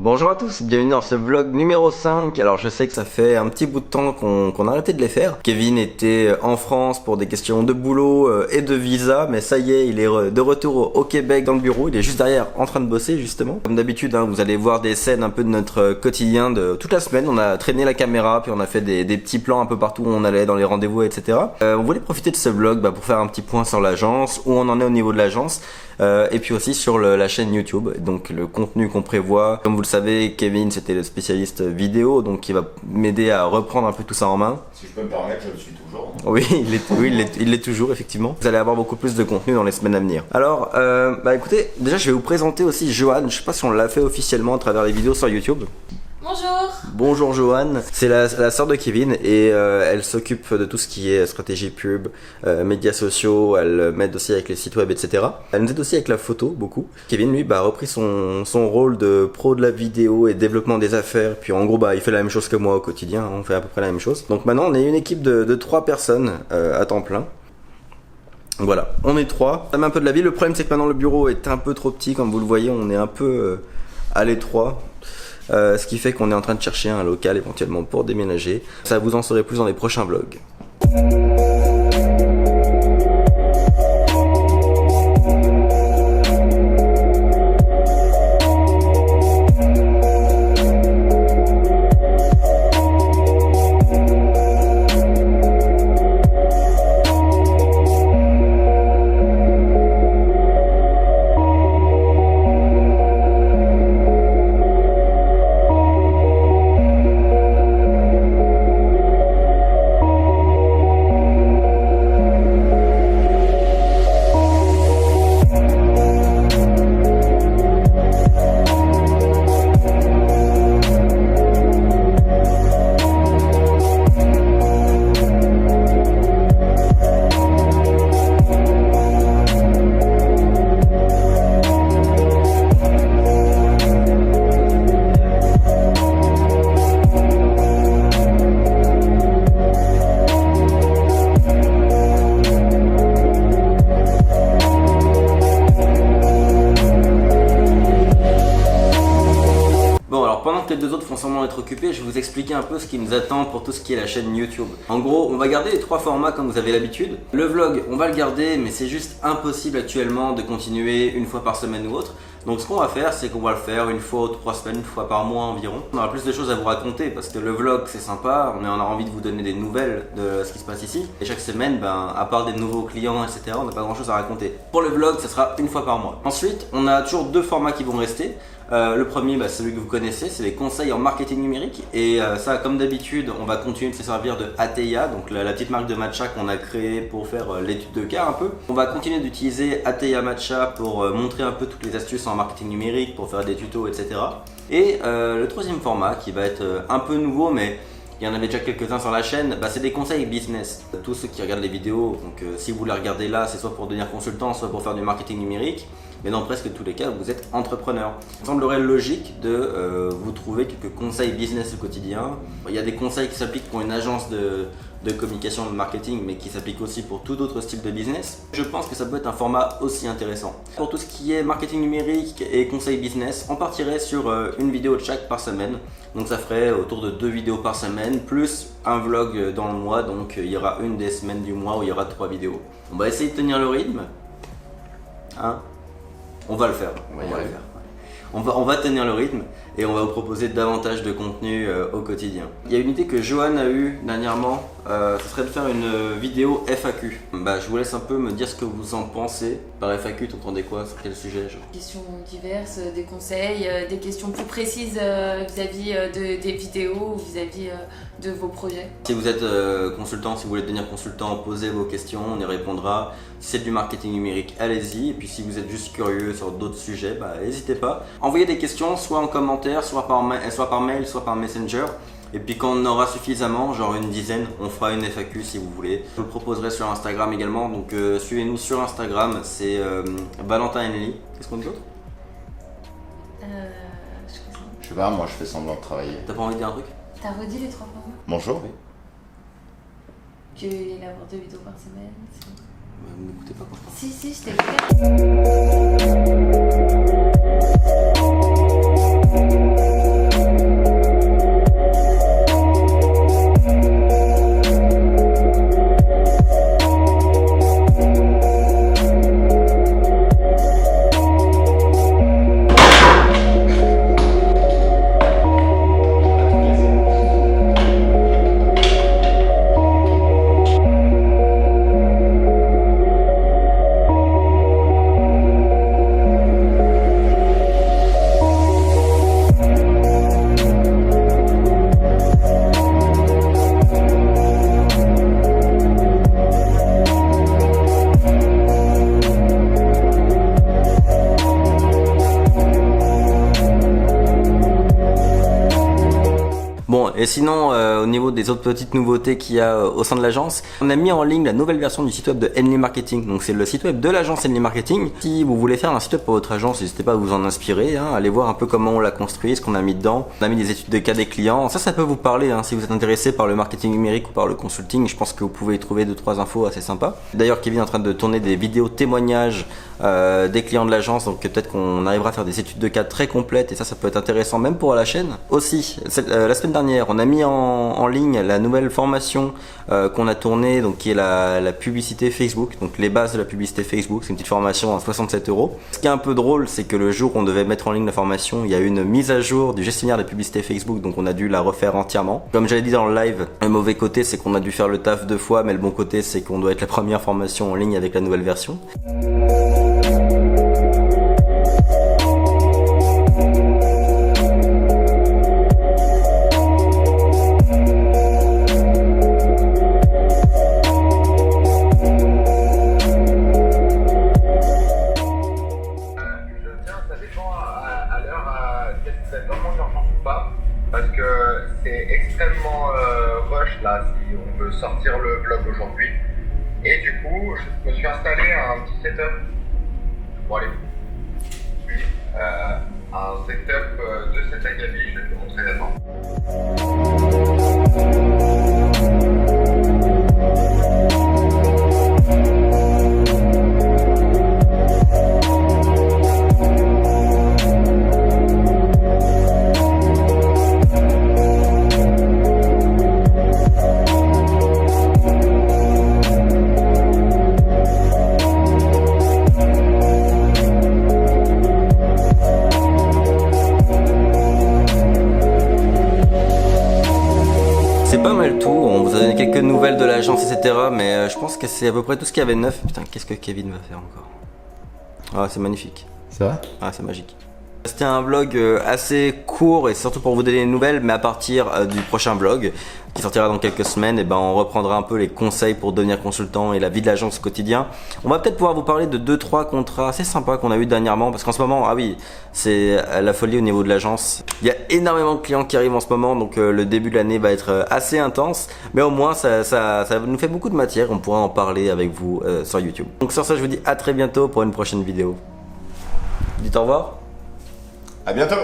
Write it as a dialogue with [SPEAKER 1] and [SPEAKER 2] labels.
[SPEAKER 1] Bonjour à tous, bienvenue dans ce vlog numéro 5. Alors je sais que ça fait un petit bout de temps qu'on a arrêté de les faire. Kevin était en France pour des questions de boulot et de visa, mais ça y est, il est de retour au Québec dans le bureau. Il est juste derrière en train de bosser justement. Comme d'habitude, vous allez voir des scènes un peu de notre quotidien de toute la semaine. On a traîné la caméra, puis on a fait des petits plans un peu partout où on allait, dans les rendez-vous, etc. On voulait profiter de ce vlog pour faire un petit point sur l'agence, où on en est au niveau de l'agence. Et puis aussi sur la chaîne YouTube, donc le contenu qu'on prévoit. Comme vous le savez, Kevin c'était le spécialiste vidéo, donc il va m'aider à reprendre un peu tout ça en main.
[SPEAKER 2] Si je peux me permettre, je le suis toujours.
[SPEAKER 1] Oui, il l'est toujours effectivement. Vous allez avoir beaucoup plus de contenu dans les semaines à venir. Alors, écoutez, déjà je vais vous présenter aussi Joanne. Je sais pas si on l'a fait officiellement à travers les vidéos sur YouTube.
[SPEAKER 3] Bonjour.
[SPEAKER 1] Bonjour Joanne, c'est la sœur de Kevin et elle s'occupe de tout ce qui est stratégie pub, médias sociaux, elle m'aide aussi avec les sites web, etc. Elle nous aide aussi avec la photo, beaucoup. Kevin, lui, a repris son rôle de pro de la vidéo et développement des affaires. Puis en gros, il fait la même chose que moi au quotidien, on fait à peu près la même chose. Donc maintenant, on est une équipe de 3 personnes à temps plein. Voilà, on est 3. Ça met un peu de la vie. Le problème, c'est que maintenant, le bureau est un peu trop petit. Comme vous le voyez, on est un peu à l'étroit. Ce qui fait qu'on est en train de chercher un local éventuellement pour déménager. Ça, vous en saurez plus dans les prochains vlogs. Pendant que les deux autres font semblant d'être occupés, je vais vous expliquer un peu ce qui nous attend pour tout ce qui est la chaîne YouTube. En gros, on va garder les 3 formats comme vous avez l'habitude. Le vlog, on va le garder, mais c'est juste impossible actuellement de continuer une fois par semaine ou autre. Donc ce qu'on va faire, c'est qu'on va le faire une fois ou 3 semaines, une fois par mois environ. On aura plus de choses à vous raconter parce que le vlog c'est sympa, on a envie de vous donner des nouvelles de ce qui se passe ici. Et chaque semaine, à part des nouveaux clients, etc., on n'a pas grand chose à raconter. Pour le vlog, ça sera une fois par mois. Ensuite, on a toujours 2 formats qui vont rester. Le premier, celui que vous connaissez, c'est les conseils en marketing numérique. Et ça, comme d'habitude, on va continuer de se servir de Ateia, donc la petite marque de matcha qu'on a créée pour faire l'étude de cas un peu. On va continuer d'utiliser Ateia Matcha pour montrer un peu toutes les astuces en marketing numérique, pour faire des tutos, etc. Et le troisième format, qui va être un peu nouveau, mais il y en avait déjà quelques-uns sur la chaîne, c'est des conseils business. Tous ceux qui regardent les vidéos, donc si vous les regardez là, c'est soit pour devenir consultant, soit pour faire du marketing numérique. Mais dans presque tous les cas, vous êtes entrepreneur. Il semblerait logique de vous trouver quelques conseils business au quotidien. Il y a des conseils qui s'appliquent pour une agence de communication de marketing, mais qui s'appliquent aussi pour tout autre style de business. Je pense que ça peut être un format aussi intéressant. Pour tout ce qui est marketing numérique et conseils business, on partirait sur une vidéo de chaque par semaine. Donc ça ferait autour de 2 vidéos par semaine, plus un vlog dans le mois. Donc il y aura une des semaines du mois où il y aura 3 vidéos. On va essayer de tenir le rythme. On va le faire. On va tenir le rythme et on va vous proposer davantage de contenu au quotidien. Il y a une idée que Joanne a eue dernièrement, ce serait de faire une vidéo FAQ. Je vous laisse un peu me dire ce que vous en pensez. Par FAQ, t'entendez quoi? Sur quel sujet?
[SPEAKER 3] Des questions diverses, des conseils, des questions plus précises vis-à-vis des vidéos ou vis-à-vis de vos projets.
[SPEAKER 1] Si vous êtes consultant, si vous voulez devenir consultant, posez vos questions, on y répondra. Si c'est du marketing numérique, allez-y. Et puis si vous êtes juste curieux sur d'autres sujets, n'hésitez pas. Envoyez des questions, soit en commentaire, soit par mail, soit par Messenger. Et puis quand on aura suffisamment, genre une dizaine, on fera une FAQ si vous voulez. Je le proposerai sur Instagram également, donc suivez-nous sur Instagram, c'est Valentin Henley. Qu'est-ce qu'on dit d'autre?
[SPEAKER 2] Je sais pas, moi je fais semblant de travailler.
[SPEAKER 1] T'as pas envie de dire un truc?
[SPEAKER 3] T'as redit les 3 formats?
[SPEAKER 2] Bonjour.
[SPEAKER 1] Oui.
[SPEAKER 3] Qu'il allait avoir 2 vidéos par semaine.
[SPEAKER 1] Vous n'écoutez pas quoi?
[SPEAKER 3] Si, je t'ai écouté.
[SPEAKER 1] Et sinon, au niveau des autres petites nouveautés qu'il y a au sein de l'agence, on a mis en ligne la nouvelle version du site web de Henley Marketing. Donc c'est le site web de l'agence Henley Marketing. Si vous voulez faire un site web pour votre agence, n'hésitez pas à vous en inspirer, hein. Allez voir un peu comment on l'a construit, ce qu'on a mis dedans. On a mis des études de cas des clients. Ça peut vous parler, hein, si vous êtes intéressé par le marketing numérique ou par le consulting. Je pense que vous pouvez y trouver 2-3 infos assez sympas. D'ailleurs, Kevin est en train de tourner des vidéos témoignages des clients de l'agence, donc peut-être qu'on arrivera à faire des études de cas très complètes et ça peut être intéressant même pour la chaîne. Aussi, la semaine dernière, on a mis en ligne la nouvelle formation qu'on a tournée, donc qui est la publicité Facebook, donc les bases de la publicité Facebook. C'est une petite formation à 67 €. Ce qui est un peu drôle, c'est que le jour où on devait mettre en ligne la formation, il y a eu une mise à jour du gestionnaire de publicité Facebook, donc on a dû la refaire entièrement. Comme j'avais dit dans le live, le mauvais côté c'est qu'on a dû faire le taf 2 fois, mais le bon côté c'est qu'on doit être la première formation en ligne avec la nouvelle version.
[SPEAKER 4] Parce que c'est extrêmement rush là si on veut sortir le vlog aujourd'hui. Et du coup, je me suis installé un petit setup. Bon allez, oui, un setup de cette Agavi, je vais te montrer maintenant.
[SPEAKER 1] C'est pas mal tout, on vous a donné quelques nouvelles de l'agence, etc. Mais je pense que c'est à peu près tout ce qu'il y avait de neuf. Putain, qu'est-ce que Kevin va faire encore? Ah, c'est magnifique.
[SPEAKER 2] Ça va?
[SPEAKER 1] Ah, c'est magique. C'était un vlog assez court et surtout pour vous donner des nouvelles, mais à partir du prochain vlog qui sortira dans quelques semaines, et ben on reprendra un peu les conseils pour devenir consultant et la vie de l'agence au quotidien. On va peut-être pouvoir vous parler de 2-3 contrats assez sympas qu'on a eu dernièrement, parce qu'en ce moment, ah oui, c'est la folie au niveau de l'agence. Il y a énormément de clients qui arrivent en ce moment, donc le début de l'année va être assez intense, mais au moins ça nous fait beaucoup de matière, on pourra en parler avec vous sur YouTube. Donc sur ça, je vous dis à très bientôt pour une prochaine vidéo. Dites au revoir.
[SPEAKER 2] À bientôt!